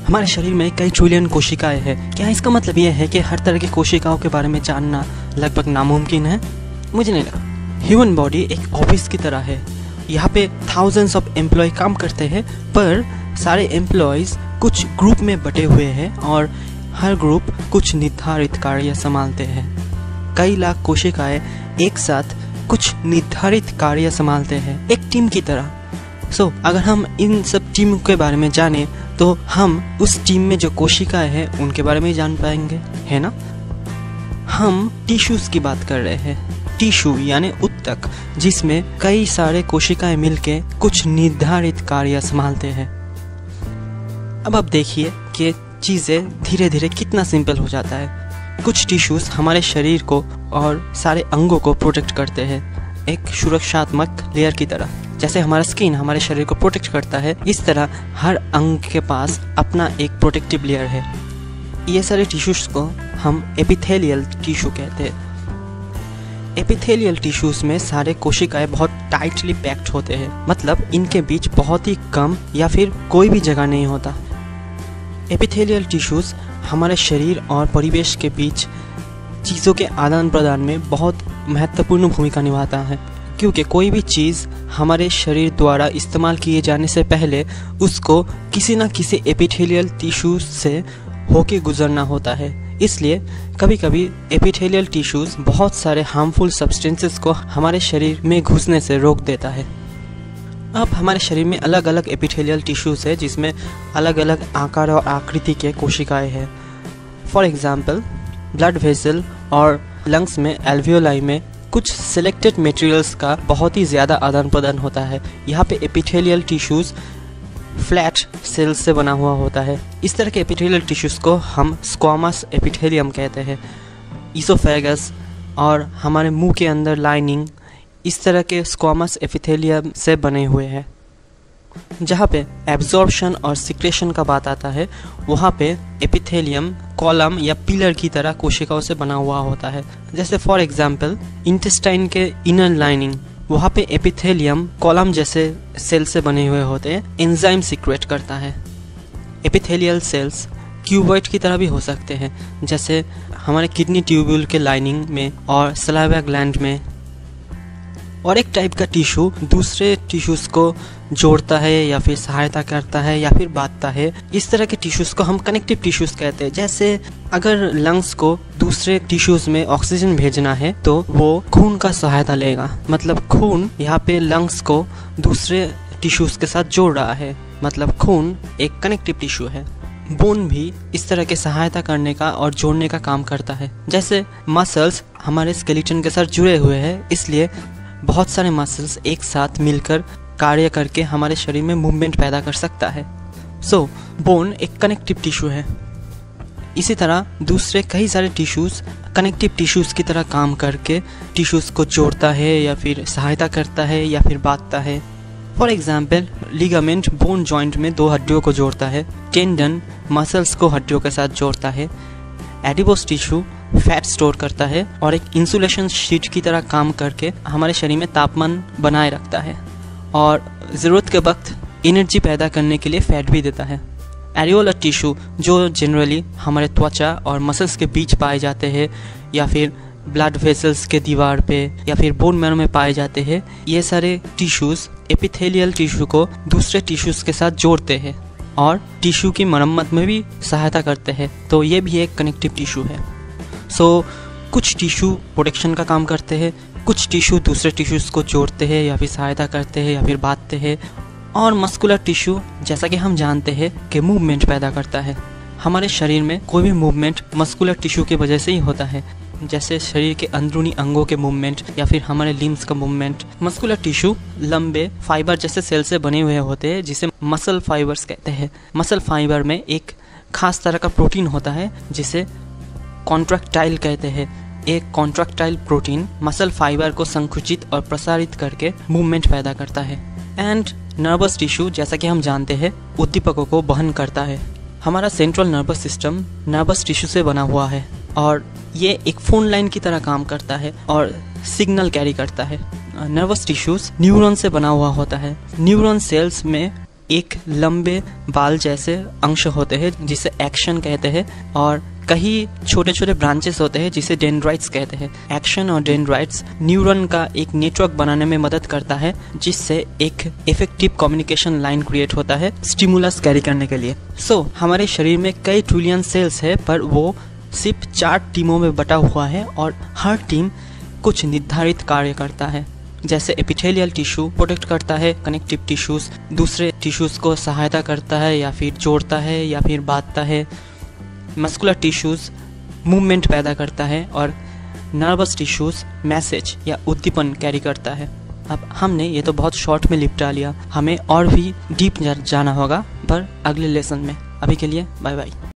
हमारे शरीर में कई ट्रिलियन कोशिकाएं हैं। क्या इसका मतलब यह है कि हर तरह की कोशिकाओं के बारे में जानना लगभग नामुमकिन है? मुझे नहीं लगा। ह्यूमन बॉडी एक ऑफिस की तरह है। यहाँ पे थाउजेंड्स ऑफ एम्प्लॉय काम करते हैं, पर सारे एम्प्लॉयज़ कुछ ग्रुप में बटे हुए हैं और हर ग्रुप कुछ निर्धारित कार्य संभालते हैं। कई लाख कोशिकाएं एक साथ कुछ निर्धारित कार्य संभालते हैं, एक टीम की तरह। अगर हम इन सब टीम के बारे में जाने तो हम उस टीम में जो कोशिकाएं हैं उनके बारे में जान पाएंगे, है ना? हम टिश्यूज की बात कर रहे हैं। टिश्यू यानी ऊतक, जिसमें कई सारे कोशिकाएं मिलके कुछ निर्धारित कार्य संभालते हैं। अब आप देखिए कि चीज़ें धीरे धीरे कितना सिंपल हो जाता है। कुछ टिश्यूज हमारे शरीर को और सारे अंगों को प्रोटेक्ट करते हैं, एक सुरक्षात्मक लेयर की तरह। जैसे हमारा स्किन हमारे शरीर को प्रोटेक्ट करता है, इस तरह हर अंग के पास अपना एक प्रोटेक्टिव लेयर है। ये सारे टिश्यूज को हम एपिथेलियल टिश्यू कहते हैं। एपिथेलियल टिश्यूज में सारे कोशिकाएं बहुत टाइटली पैक्ड होते हैं, मतलब इनके बीच बहुत ही कम या फिर कोई भी जगह नहीं होता। एपिथेलियल टिश्यूज हमारे शरीर और परिवेश के बीच चीज़ों के आदान प्रदान में बहुत महत्वपूर्ण भूमिका निभाता है, क्योंकि कोई भी चीज़ हमारे शरीर द्वारा इस्तेमाल किए जाने से पहले उसको किसी न किसी एपिथेलियल टिश्यू से होके गुजरना होता है। इसलिए कभी कभी एपिथेलियल टिश्यूज बहुत सारे हार्मफुल सब्सटेंसेस को हमारे शरीर में घुसने से रोक देता है। अब हमारे शरीर में अलग अलग एपिथेलियल टिश्यूज है, जिसमें अलग अलग आकार और आकृति के कोशिकाएं हैं। फॉर एग्जाम्पल, ब्लड वेसल और लंग्स में एल्वियोलाई में कुछ सिलेक्टेड मटेरियल्स का बहुत ही ज़्यादा आदान प्रदान होता है। यहाँ पे एपिथेलियल टिश्यूज फ्लैट सेल्स से बना हुआ होता है। इस तरह के एपिथेलियल टिश्यूज को हम स्क्वामस एपिथेलियम कहते हैं। ईसोफेगस और हमारे मुंह के अंदर लाइनिंग इस तरह के स्क्वामस एपिथेलियम से बने हुए हैं। जहाँ पे एब्जॉर्प्शन और सिक्रेशन का बात आता है, वहाँ पे एपिथेलियम कॉलम या पिलर की तरह कोशिकाओं से बना हुआ होता है। जैसे फॉर एग्जांपल, इंटेस्टाइन के इनर लाइनिंग, वहाँ पे एपिथेलियम कॉलम जैसे सेल से बने हुए होते हैं, एंजाइम सीक्रेट करता है। एपिथेलियल सेल्स क्यूबॉइड की तरह भी हो सकते हैं, जैसे हमारे किडनी ट्यूब्यूल के लाइनिंग में और सलाइवा ग्लैंड में। और एक टाइप का टिश्यू दूसरे टिश्यूज को जोड़ता है या फिर सहायता करता है या फिर बांधता है। इस तरह के टिश्यूज को हम कनेक्टिव टिश्यूज कहते हैं। जैसे अगर लंग्स को दूसरे टिश्यूज में ऑक्सीजन भेजना है तो वो खून का सहायता लेगा, मतलब खून यहाँ पे लंग्स को दूसरे टिश्यूज के साथ जोड़ रहा है, मतलब खून एक कनेक्टिव टिश्यू है। बोन भी इस तरह के सहायता करने का और जोड़ने का काम करता है। जैसे मसल्स हमारे स्केलेटन के साथ जुड़े हुए हैं, इसलिए बहुत सारे मसल्स एक साथ मिलकर कार्य करके हमारे शरीर में मूवमेंट पैदा कर सकता है। बोन एक कनेक्टिव टिश्यू है। इसी तरह दूसरे कई सारे टिश्यूज कनेक्टिव टिश्यूज की तरह काम करके टिश्यूज को जोड़ता है या फिर सहायता करता है या फिर बांधता है। For example, ligament bone joint में दो हड्डियों को जोड़ता है, टेंडन मसल्स को हड्डियों के साथ जोड़ता है, एडिपोस टिश्यू फैट स्टोर करता है और एक इंसुलेशन शीट की तरह काम करके हमारे शरीर में तापमान बनाए रखता है और ज़रूरत के वक्त एनर्जी पैदा करने के लिए फैट भी देता है। एरियोलर टिश्यू जो जनरली हमारे त्वचा और मसल्स के बीच पाए जाते हैं या फिर ब्लड वेसल्स के दीवार पे या फिर बोन मैरो में पाए जाते हैं, ये सारे टिश्यूज़ एपिथेलियल टिश्यू को दूसरे टिश्यूज़ के साथ जोड़ते हैं और टिश्यू की मरम्मत में भी सहायता करते हैं। तो ये भी एक कनेक्टिव टिश्यू है। कुछ टिश्यू प्रोटेक्शन का काम करते हैं, कुछ टिश्यू दूसरे टिश्यूज़ को जोड़ते हैं या फिर सहायता करते हैं या फिर बांधते हैं, और मस्कुलर टिश्यू जैसा कि हम जानते हैं कि मूवमेंट पैदा करता है। हमारे शरीर में कोई भी मूवमेंट मस्कुलर टिश्यू की वजह से ही होता है, जैसे शरीर के अंदरूनी अंगों के मूवमेंट या फिर हमारे लिम्स का मूवमेंट। मस्कुलर टिश्यू लंबे फाइबर जैसे सेल से बने हुए होते हैं, जिसे मसल फाइबर्स कहते हैं। मसल फाइबर में एक खास तरह का प्रोटीन होता है जिसे कॉन्ट्रैक्टाइल कहते हैं। एक कॉन्ट्रैक्टाइल प्रोटीन मसल फाइबर को संकुचित और प्रसारित करके मूवमेंट पैदा करता है। एंड नर्वस टिश्यू जैसा कि हम जानते हैं उद्दीपकों को वहन करता है। हमारा central nervous system nervous tissue से बना हुआ है और ये एक फोन लाइन की तरह काम करता है और सिग्नल कैरी करता है। नर्वस टिश्यूज न्यूरॉन से बना हुआ होता है। न्यूरॉन सेल्स में एक लंबे बाल जैसे अंश होते हैं जिसे एक्शन कहते हैं, और कई छोटे छोटे ब्रांचेस होते हैं जिसे डेंड्राइट्स कहते हैं। एक्शन और डेंड्राइट्स न्यूरॉन का एक नेटवर्क बनाने में मदद करता है, जिससे एक इफेक्टिव कम्युनिकेशन लाइन क्रिएट होता है स्टिमुलस कैरी करने के लिए। हमारे शरीर में कई ट्रिलियन सेल्स है, पर वो सिर्फ 4 टीमों में बटा हुआ है और हर टीम कुछ निर्धारित कार्य करता है। जैसे एपिथेलियल टिश्यू प्रोटेक्ट करता है कनेक्टिव टिश्यूज, दूसरे टिश्यूज को सहायता करता है या फिर जोड़ता है या फिर बांधता है। मस्कुलर टिश्यूज मूवमेंट पैदा करता है और नर्वस टिश्यूज मैसेज या उद्दीपन कैरी करता है। अब हमने ये तो बहुत शॉर्ट में निपटा लिया, हमें और भी डीप जाना होगा पर अगले लेसन में। अभी के लिए बाय बाय।